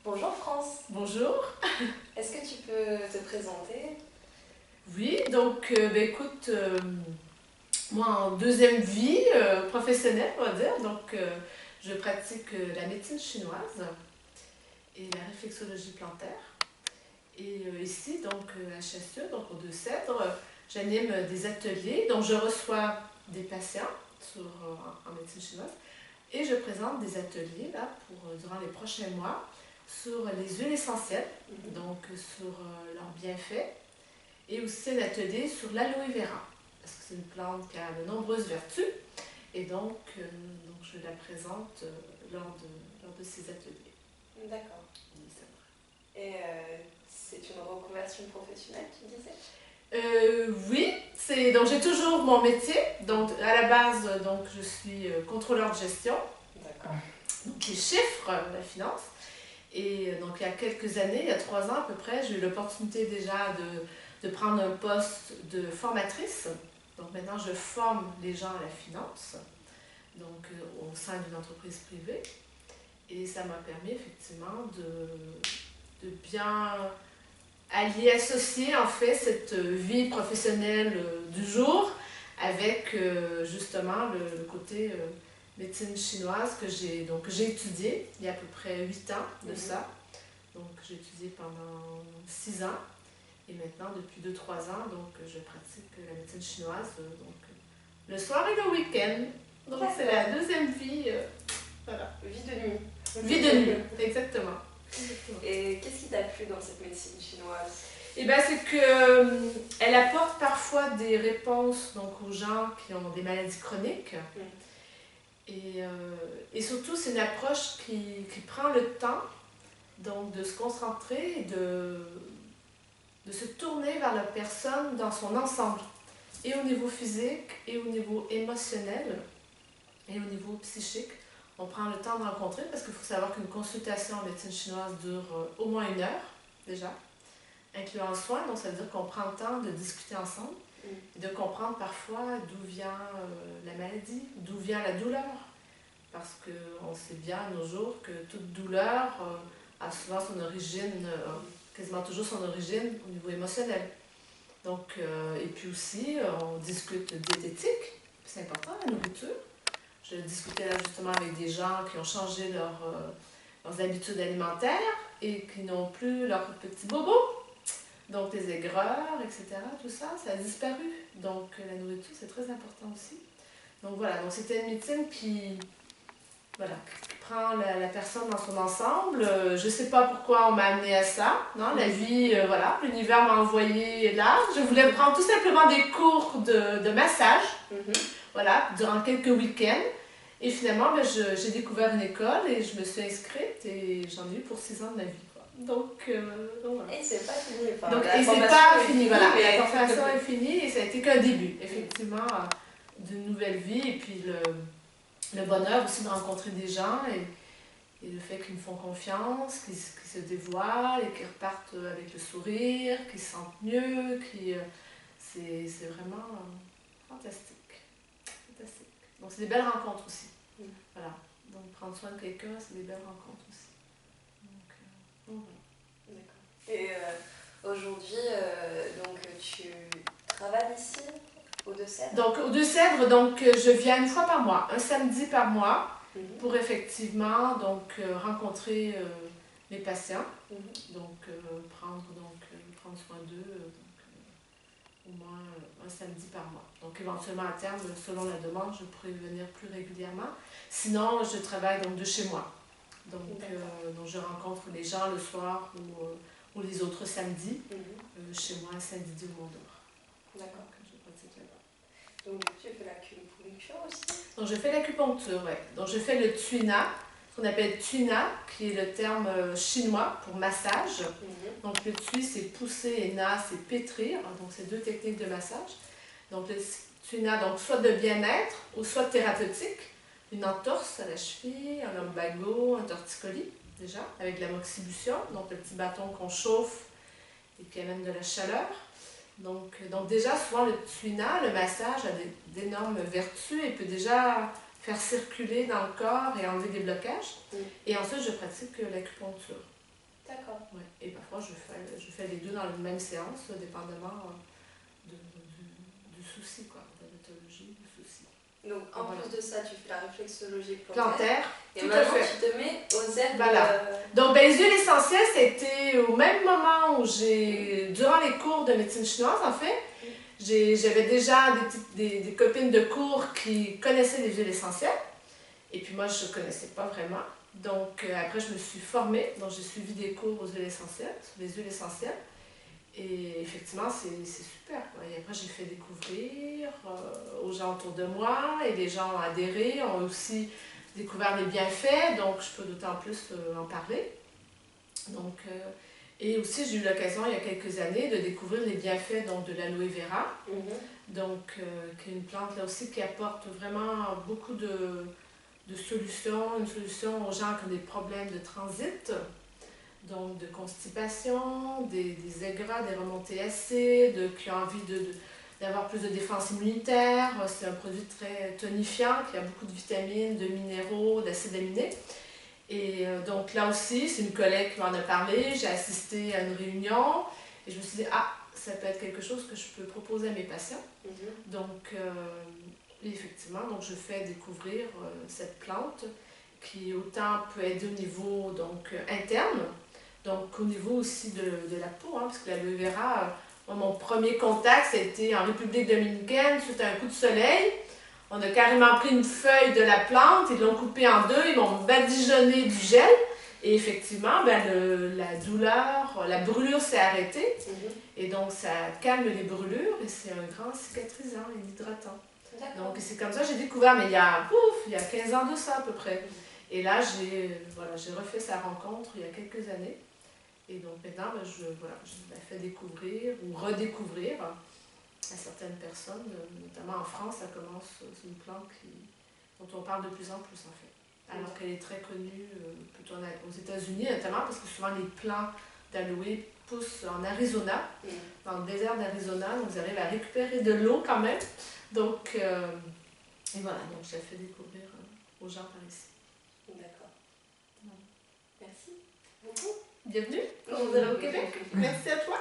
Bonjour France, Bonjour. est-ce que tu peux te présenter? Oui, donc écoute, moi en deuxième vie professionnelle, on va dire, donc je pratique la médecine chinoise et la réflexologie plantaire. Et ici, donc à Chassieux, donc aux Deux-Cèdres, j'anime des ateliers dont je reçois des patients en médecine chinoise et je présente des ateliers là, durant les prochains mois sur les huiles essentielles, donc sur leurs bienfaits. Et aussi un atelier sur l'aloe vera, parce que c'est une plante qui a de nombreuses vertus, et donc je la présente lors de ces ateliers. D'accord. Oui, c'est Et c'est une reconversion professionnelle, tu disais? Oui, donc j'ai toujours mon métier, donc à la base donc je suis contrôleur de gestion, D'accord. donc les chiffres, la finance, et donc il y a quelques années, il y a 3 ans à peu près, j'ai eu l'opportunité déjà de prendre un poste de formatrice. Donc maintenant, je forme les gens à la finance, donc au sein d'une entreprise privée. Et ça m'a permis effectivement de bien allier, associer en fait cette vie professionnelle du jour avec justement le côté médecine chinoise que j'ai étudié il y a à peu près 8 ans de ça. Donc j'ai étudié pendant 6 ans. Et maintenant, depuis 2-3 ans, donc, je pratique la médecine chinoise donc, le soir et le week-end. Donc, c'est la deuxième vie. Voilà. Vie de nuit. Vie de nuit, exactement. Exactement. Et qu'est-ce qui t'a plu dans cette médecine chinoise? Et ben, c'est que elle apporte parfois des réponses donc, aux gens qui ont des maladies chroniques. Et surtout, c'est une approche qui prend le temps donc, de se concentrer et de se tourner vers la personne dans son ensemble, et au niveau physique, et au niveau émotionnel, et au niveau psychique. On prend le temps de rencontrer parce qu'il faut savoir qu'une consultation en médecine chinoise dure au moins 1 heure, déjà, incluant le soin. Donc ça veut dire qu'on prend le temps de discuter ensemble et de comprendre parfois d'où vient la maladie, d'où vient la douleur. Parce qu'on sait bien à nos jours que toute douleur a souvent son origine, quasiment toujours son origine au niveau émotionnel. Donc, et puis aussi, on discute diététique, c'est important, la nourriture. Je discutais là justement avec des gens qui ont changé leurs habitudes alimentaires et qui n'ont plus leurs petits bobos, donc les aigreurs, etc. Tout ça, ça a disparu. Donc, la nourriture, c'est très important aussi. Donc voilà, donc c'était une médecine qui prend la personne dans son ensemble. Je ne sais pas pourquoi on m'a amené à ça. Non, la vie, voilà, l'univers m'a envoyé là. Je voulais prendre tout simplement des cours de massage, voilà, durant quelques week-ends. Et finalement, j'ai découvert une école et je me suis inscrite et j'en ai eu pour 6 ans de ma vie. Quoi. Donc voilà. Et c'est pas fini. Enfin, Donc, la et c'est formation pas est fini, finie, voilà. mais... La formation est finie et ça a été qu'un début, effectivement, d'une nouvelle vie. Et puis le bonheur aussi de rencontrer des gens et le fait qu'ils me font confiance, qu'ils se dévoilent et qu'ils repartent avec le sourire, qu'ils se sentent mieux, c'est vraiment fantastique. Fantastique. Donc c'est des belles rencontres aussi. Voilà. Donc prendre soin de quelqu'un, c'est des belles rencontres aussi. Donc voilà. D'accord. Et aujourd'hui, donc tu travailles ici, aux Deux-Cèdres? Donc aux Deux-Cèdres, donc je viens une fois par mois, un samedi par mois, pour effectivement donc rencontrer mes patients, donc prendre soin d'eux au moins un samedi par mois. Donc éventuellement à terme, selon la demande, je pourrais venir plus régulièrement. Sinon, je travaille donc de chez moi. Donc je rencontre les gens le soir ou les autres samedis, chez moi à Saint-Didier au Mont-d'Or. D'accord. Je pratique là-bas. Donc tu fais l'acupuncture aussi? Donc je fais l'acupuncture, oui. Donc je fais le tuina, ce qu'on appelle tuina, qui est le terme chinois pour massage. Donc le tui c'est pousser et na c'est pétrir, donc c'est 2 techniques de massage. Donc le tuina, donc soit de bien-être ou soit thérapeutique, une entorse à la cheville, un lumbago, un torticolis déjà, avec de la moxibution, donc le petit bâton qu'on chauffe et qui amène de la chaleur. Donc déjà, souvent le tuina, le massage a d'énormes vertus et peut déjà faire circuler dans le corps et enlever des blocages. Et ensuite, je pratique l'acupuncture. D'accord. Ouais. Et parfois, je fais les deux dans la même séance, dépendamment du souci, quoi, de la pathologie, du souci. Donc, en voilà. plus de ça, tu fais la réflexologie Plantaire. Et tout maintenant, à fait. tu te mets aux herbes. Voilà. Donc, ben, les huiles essentielles, c'était au même moment où durant les cours de médecine chinoise, en fait, j'avais déjà des copines de cours qui connaissaient les huiles essentielles. Et puis moi, je ne connaissais pas vraiment. Donc, après, je me suis formée. Donc, j'ai suivi des cours aux huiles essentielles, sur les huiles essentielles. Et effectivement, c'est super, quoi. Et après, j'ai fait découvrir aux gens autour de moi. Et les gens ont adhéré, ont aussi découvert les bienfaits. Donc, je peux d'autant plus en parler. Donc, et aussi, j'ai eu l'occasion, il y a quelques années, de découvrir les bienfaits donc, de l'aloe vera. Donc, qui est une plante, là aussi, qui apporte vraiment beaucoup de solutions. Une solution aux gens qui ont des problèmes de transit. Donc, de constipation, des aigras, des remontées acides, qui ont envie d'avoir plus de défense immunitaire. C'est un produit très tonifiant, qui a beaucoup de vitamines, de minéraux, d'acides aminés. Et donc là aussi, c'est une collègue qui m'en a parlé. J'ai assisté à une réunion et je me suis dit, ah, ça peut être quelque chose que je peux proposer à mes patients. Donc, effectivement, donc je fais découvrir cette plante qui autant peut aider au niveau donc, interne, donc au niveau aussi de la peau, hein, parce que l'aloe vera, mon premier contact, c'était en République dominicaine, suite à un coup de soleil. On a carrément pris une feuille de la plante, ils l'ont coupée en deux, ils m'ont badigeonné du gel. Et effectivement, ben, la douleur, la brûlure s'est arrêtée. Et donc, ça calme les brûlures et c'est un grand cicatrisant et hydratant. Donc, c'est comme ça que j'ai découvert, mais il y a 15 ans de ça à peu près. Et là, j'ai refait sa rencontre il y a quelques années. Et donc maintenant, ben, je la fais découvrir ou redécouvrir à certaines personnes, notamment en France, ça commence, c'est une plante dont on parle de plus en plus en fait. Alors qu'elle est très connue plutôt aux États-Unis, notamment parce que souvent les plants d'aloe poussent en Arizona, dans le désert d'Arizona, donc ils arrivent à récupérer de l'eau quand même. Donc, et voilà, donc je la fais découvrir aux gens par ici. D'accord. Merci beaucoup. Bienvenue au Québec. Merci à toi.